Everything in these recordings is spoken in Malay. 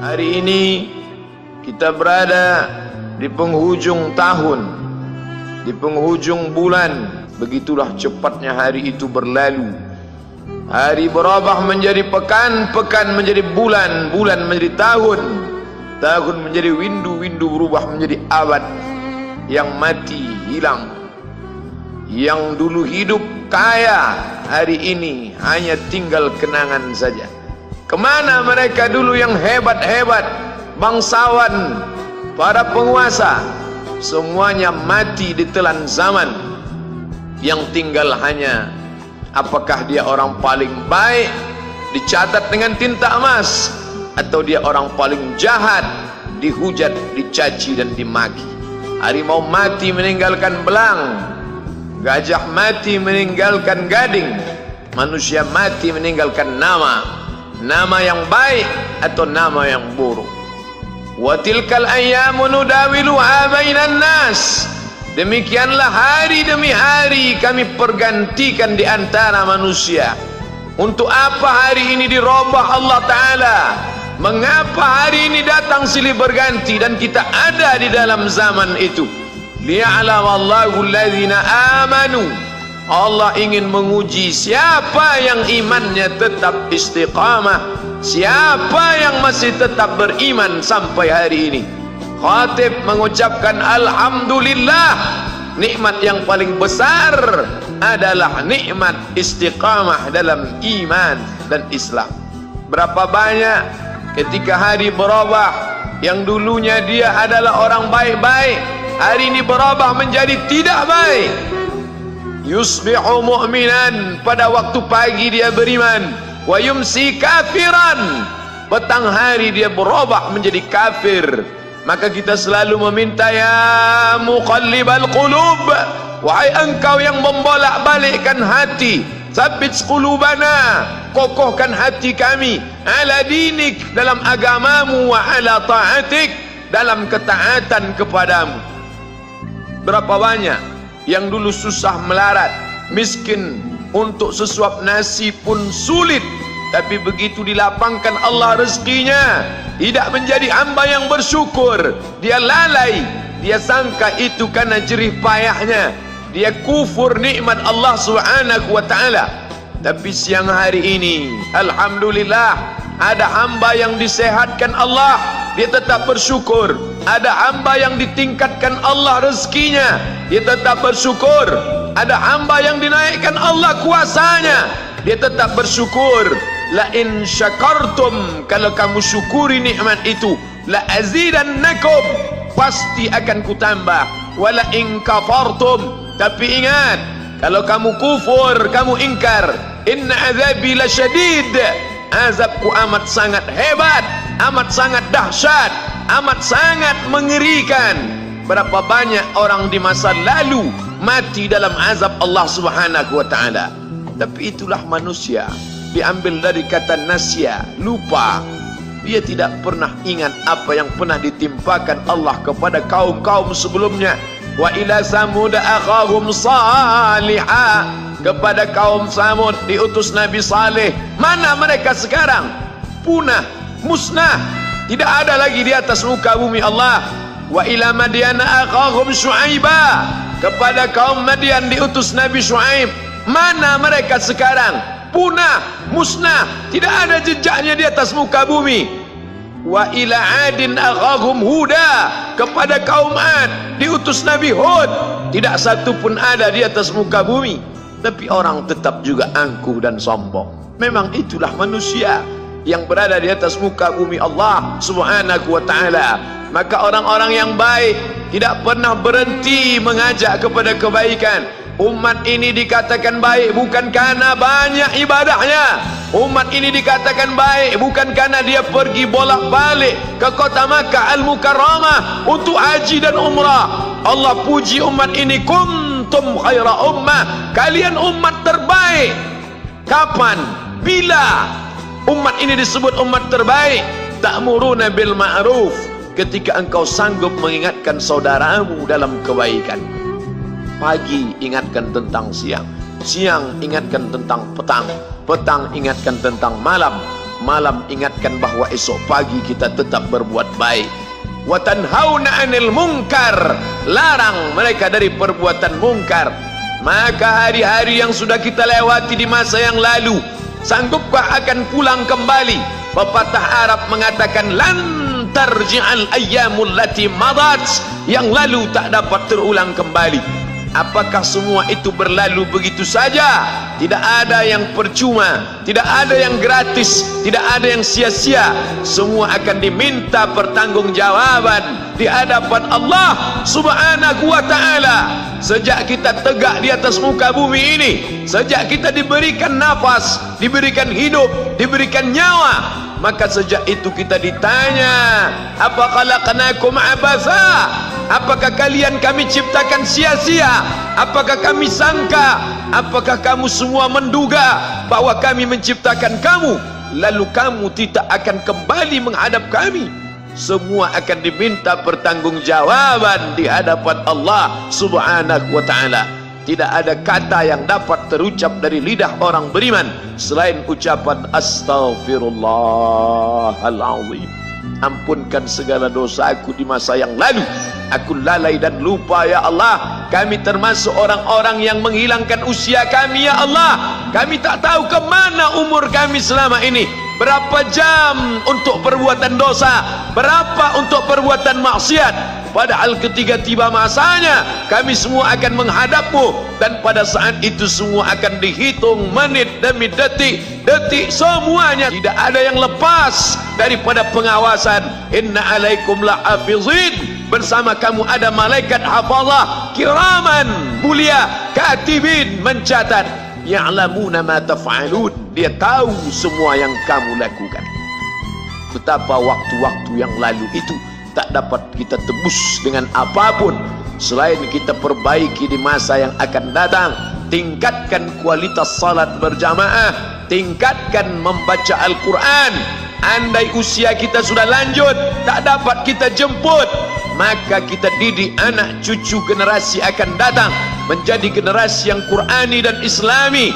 Hari ini kita berada di penghujung tahun, di penghujung bulan. Begitulah cepatnya hari itu berlalu. Hari berubah menjadi pekan, pekan menjadi bulan, bulan menjadi tahun, tahun menjadi windu, windu berubah menjadi abad. Yang mati hilang, yang dulu hidup kaya, hari ini hanya tinggal kenangan saja. Kemana mereka dulu yang hebat-hebat, bangsawan, para penguasa? Semuanya mati ditelan zaman. Yang tinggal hanya apakah dia orang paling baik, dicatat dengan tinta emas, atau dia orang paling jahat, dihujat, dicaci dan dimaki. Harimau mati meninggalkan belang, gajah mati meninggalkan gading, manusia mati meninggalkan nama. Nama yang baik atau nama yang buruk. Wa tilkal ayyamu nudawiluha bainan nas. Demikianlah hari demi hari kami pergantikan di antara manusia. Untuk apa hari ini dirubah Allah Ta'ala? Mengapa hari ini datang silih berganti dan kita ada di dalam zaman itu? Liya'lamallahu alladhina amanu. Allah ingin menguji siapa yang imannya tetap istiqamah, siapa yang masih tetap beriman sampai hari ini. Khatib mengucapkan alhamdulillah, nikmat yang paling besar adalah nikmat istiqamah dalam iman dan Islam. Berapa banyak ketika hari berubah, yang dulunya dia adalah orang baik-baik, hari ini berubah menjadi tidak baik. Yusbihu mu'minan, pada waktu pagi dia beriman, wa yumsi kafiran, petang hari dia berubah menjadi kafir. Maka kita selalu meminta, ya muqallibal qulub, wahai engkau yang membolak-balikkan hati, tsabbit qulubana, kokohkan hati kami, ala dinik, dalam agamamu, wa ala ta'atik, dalam ketaatan kepadamu. Berapa banyak yang dulu susah melarat, miskin, untuk sesuap nasi pun sulit, tapi begitu dilapangkan Allah rezekinya, tidak menjadi hamba yang bersyukur. Dia lalai, dia sangka itu karena jerih payahnya, dia kufur nikmat Allah Subhanahu wa ta'ala. Tapi siang hari ini alhamdulillah, ada hamba yang disehatkan Allah, dia tetap bersyukur. Ada hamba yang ditingkatkan Allah rezekinya, dia tetap bersyukur. Ada hamba yang dinaikkan Allah kuasanya, dia tetap bersyukur. La in syakartum, kalau kamu syukuri nikmat itu, la azidannakum, pasti akan kutambah. Wala in kafartum, tapi ingat, kalau kamu kufur, kamu ingkar, inna azabi lasyadid, azabku amat sangat hebat, amat sangat dahsyat, amat sangat mengerikan. Berapa banyak orang di masa lalu mati dalam azab Allah Subhanahu wa ta'ala. Tapi itulah manusia, diambil dari kata nasya, lupa. Dia tidak pernah ingat apa yang pernah ditimpakan Allah kepada kaum-kaum sebelumnya. Wa ila samud akhahum salihah, kepada kaum Samud diutus Nabi Saleh. Mana mereka sekarang? Punah, musnah, tidak ada lagi di atas muka bumi Allah. Wa ila Madyana akhahum Syu'aiba, kepada kaum Madian diutus Nabi Syu'aib. Mana mereka sekarang? Punah, musnah, tidak ada jejaknya di atas muka bumi. Wa ila Adin akhahum Huda, kepada kaum Ad diutus Nabi Hud. Tidak satu pun ada di atas muka bumi. Tapi orang tetap juga angkuh dan sombong. Memang itulah manusia yang berada di atas muka bumi Allah Subhanahu wa ta'ala. Maka orang-orang yang baik tidak pernah berhenti mengajak kepada kebaikan. Umat ini dikatakan baik bukan karena banyak ibadahnya. Umat ini dikatakan baik bukan karena dia pergi bolak-balik ke kota Makkah Al-Mukarramah untuk haji dan umrah. Allah puji umat ini, kuntum khaira ummah, kalian umat terbaik. Kapan? Bila umat ini disebut umat terbaik? Ta'muruna bil ma'ruf, ketika engkau sanggup mengingatkan saudaramu dalam kebaikan. Pagi ingatkan tentang siang, siang ingatkan tentang petang, petang ingatkan tentang malam, malam ingatkan bahwa esok pagi kita tetap berbuat baik. Wa tanhauna 'anil munkar, larang mereka dari perbuatan mungkar. Maka hari-hari yang sudah kita lewati di masa yang lalu, sanggupkah akan pulang kembali? Pepatah Arab mengatakan lan tarji'al ayyamul lati madat, yang lalu tak dapat terulang kembali. Apakah semua itu berlalu begitu saja? Tidak ada yang percuma, tidak ada yang gratis, tidak ada yang sia-sia. Semua akan diminta pertanggungjawaban di hadapan Allah Subhanahu wa ta'ala. Sejak kita tegak di atas muka bumi ini, sejak kita diberikan nafas, diberikan hidup, diberikan nyawa, maka sejak itu kita ditanya, apa khalaqnakum abatha? Apakah kalian kami ciptakan sia-sia? Apakah kami sangka? Apakah kamu semua menduga bahwa kami menciptakan kamu lalu kamu tidak akan kembali menghadap kami? Semua akan diminta pertanggungjawaban di hadapan Allah Subhanahu wa ta'ala. Tidak ada kata yang dapat terucap dari lidah orang beriman selain ucapan astaghfirullahalazim. Ampunkan segala dosa aku di masa yang lalu. Aku lalai dan lupa ya Allah. Kami termasuk orang-orang yang menghilangkan usia kami ya Allah. Kami tak tahu ke mana umur kami selama ini. Berapa jam untuk perbuatan dosa, berapa untuk perbuatan maksiat. Padahal ketika tiba masanya, kami semua akan menghadapmu, dan pada saat itu semua akan dihitung menit demi detik, detik semuanya. Tidak ada yang lepas daripada pengawasan. Inna alaikum la'afizin, bersama kamu ada malaikat hafazah kiraman mulia, katibin mencatat, ya'lamuna ma taf'alun, dia tahu semua yang kamu lakukan. Betapa waktu-waktu yang lalu itu tak dapat kita tebus dengan apapun selain kita perbaiki di masa yang akan datang. Tingkatkan kualitas salat berjamaah, tingkatkan membaca Al-Quran. Andai usia kita sudah lanjut, tak dapat kita jemput, maka kita didik anak cucu generasi akan datang menjadi generasi yang Qurani dan Islami.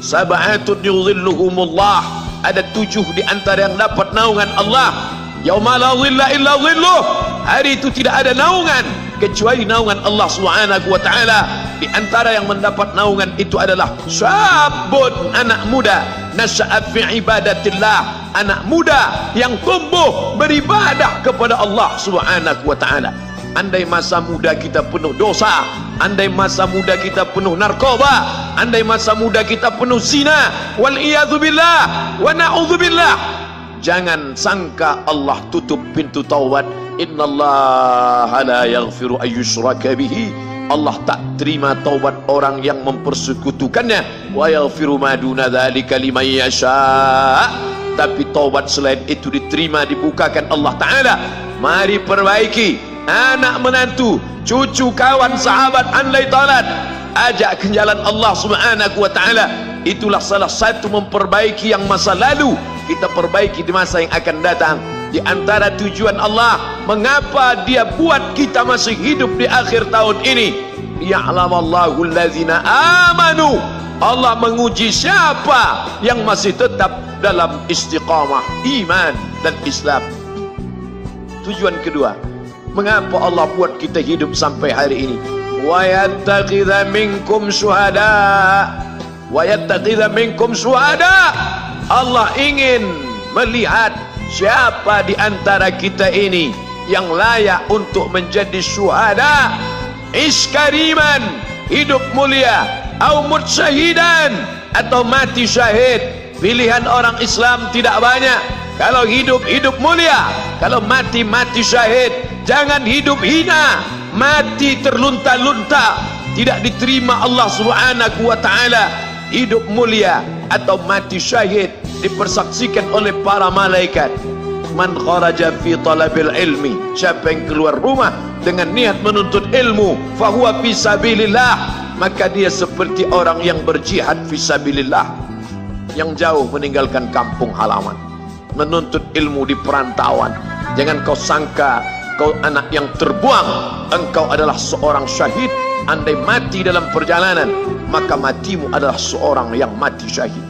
Sab'atun yudhilluhumullah, ada 7 di antara yang dapat naungan Allah. Yauma la dhilla illa dhilluh, hari itu tidak ada naungan kecuali naungan Allah Subhanahu wa ta'ala. Di antara yang mendapat naungan itu adalah syabun, anak muda, nasya'a fi ibadatillah, anak muda yang tumbuh beribadah kepada Allah Subhanahu wa ta'ala. Andai masa muda kita penuh dosa, andai masa muda kita penuh narkoba, andai masa muda kita penuh zina, wal iyadzubillah wa na'udzubillah, jangan sangka Allah tutup pintu taubat. Innallaha la yaghfiru ayyushraka bihi, Allah tak terima taubat orang yang mempersekutukannya. Wa yaghfiru ma duna dzalika liman yasha, tapi taubat selain itu diterima, dibukakan Allah Ta'ala. Mari perbaiki anak menantu, cucu, kawan, sahabat, andai talat, ajak ke jalan Allah Subhanahu wa ta'ala. Itulah salah satu memperbaiki yang masa lalu, kita perbaiki di masa yang akan datang. Di antara tujuan Allah mengapa dia buat kita masih hidup di akhir tahun ini, ya'lamallahu allazina amanu, Allah menguji siapa yang masih tetap dalam istiqamah iman dan Islam. Tujuan kedua, mengapa Allah buat kita hidup sampai hari ini? Wa yattakhidha minkum syuhada, wa yattakhidha minkum syuhada, Allah ingin melihat siapa di antara kita ini yang layak untuk menjadi syuhada. Iskariman, hidup mulia, au mutsyahidan, atau mati syahid. Pilihan orang Islam tidak banyak. Kalau hidup, hidup mulia. Kalau mati, mati syahid. Jangan hidup hina, mati terlunta-lunta, tidak diterima Allah Subhanahu wa ta'ala. Hidup mulia atau mati syahid dipersaksikan oleh para malaikat. Man kharaja fi talabil ilmi, siapa yang keluar rumah dengan niat menuntut ilmu, fahuwa fi sabilillah, maka dia seperti orang yang berjihad fi sabilillah, yang jauh meninggalkan kampung halaman, menuntut ilmu di perantauan. Jangan kau sangka kau anak yang terbuang, engkau adalah seorang syahid. Andai mati dalam perjalanan, maka matimu adalah seorang yang mati syahid.